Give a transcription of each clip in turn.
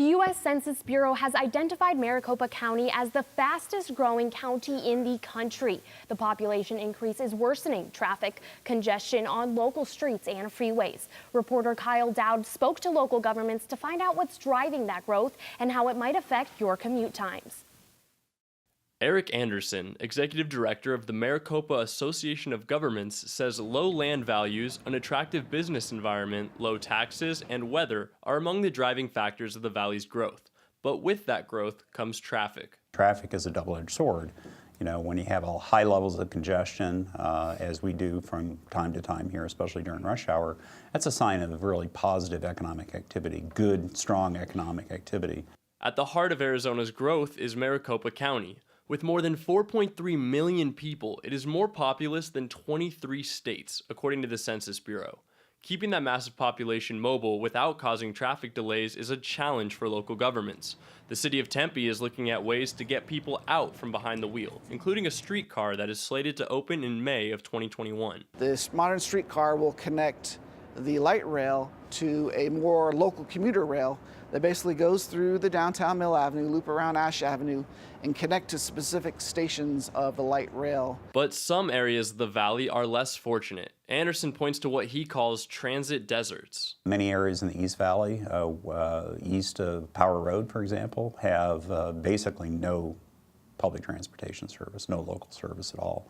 The U.S. Census Bureau has identified Maricopa County as the fastest growing county in the country. The population increase is worsening traffic congestion on local streets and freeways. Reporter Dowd spoke to local governments to find out what's driving that growth and how it might affect your commute times. Eric Anderson, Executive Director of the Maricopa Association of Governments, says low land values, an attractive business environment, low taxes, and weather are among the driving factors of the valley's growth. But with that growth comes traffic. Traffic is a double-edged sword. You know, when you have high levels of congestion, as we do from time to time here, especially during rush hour, that's a sign of really positive economic activity, good, strong economic activity. At the heart of Arizona's growth is Maricopa County. With more than 4.3 million people, it is more populous than 23 states, according to the Census Bureau. Keeping that massive population mobile without causing traffic delays is a challenge for local governments. The city of Tempe is looking at ways to get people out from behind the wheel, including a streetcar that is slated to open in May of 2021. This modern streetcar will connect the light rail to a more local commuter rail that basically goes through the downtown Mill Avenue, loop around Ash Avenue, and connect to specific stations of the light rail. But some areas of the valley are less fortunate. Anderson points to what he calls transit deserts. Many areas in the East Valley, east of Power Road, for example, have basically no public transportation service, no local service at all.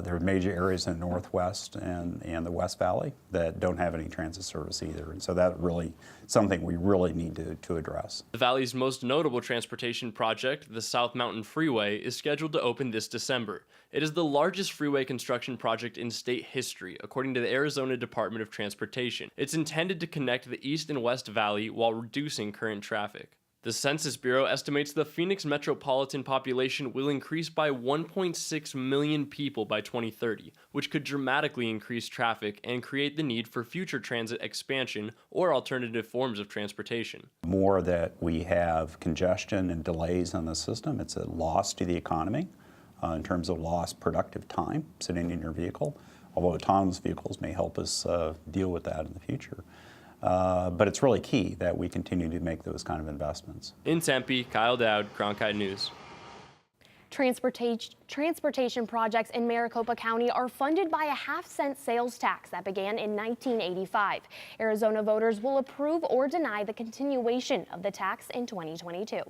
There are major areas in the Northwest and the West Valley that don't have any transit service either. And so that's really something we really need to address. The valley's most notable transportation project, the South Mountain Freeway, is scheduled to open this December. It is the largest freeway construction project in state history, according to the Arizona Department of Transportation. It's intended to connect the East and West Valley while reducing current traffic. The Census Bureau estimates the Phoenix metropolitan population will increase by 1.6 million people by 2030, which could dramatically increase traffic and create the need for future transit expansion or alternative forms of transportation. More that we have congestion and delays on the system, it's a loss to the economy in terms of lost productive time sitting in your vehicle, although autonomous vehicles may help us deal with that in the future. But it's really key that we continue to make those kind of investments. In Tempe, Dowd, Cronkite News. Transportation projects in Maricopa County are funded by a half-cent sales tax that began in 1985. Arizona voters will approve or deny the continuation of the tax in 2022.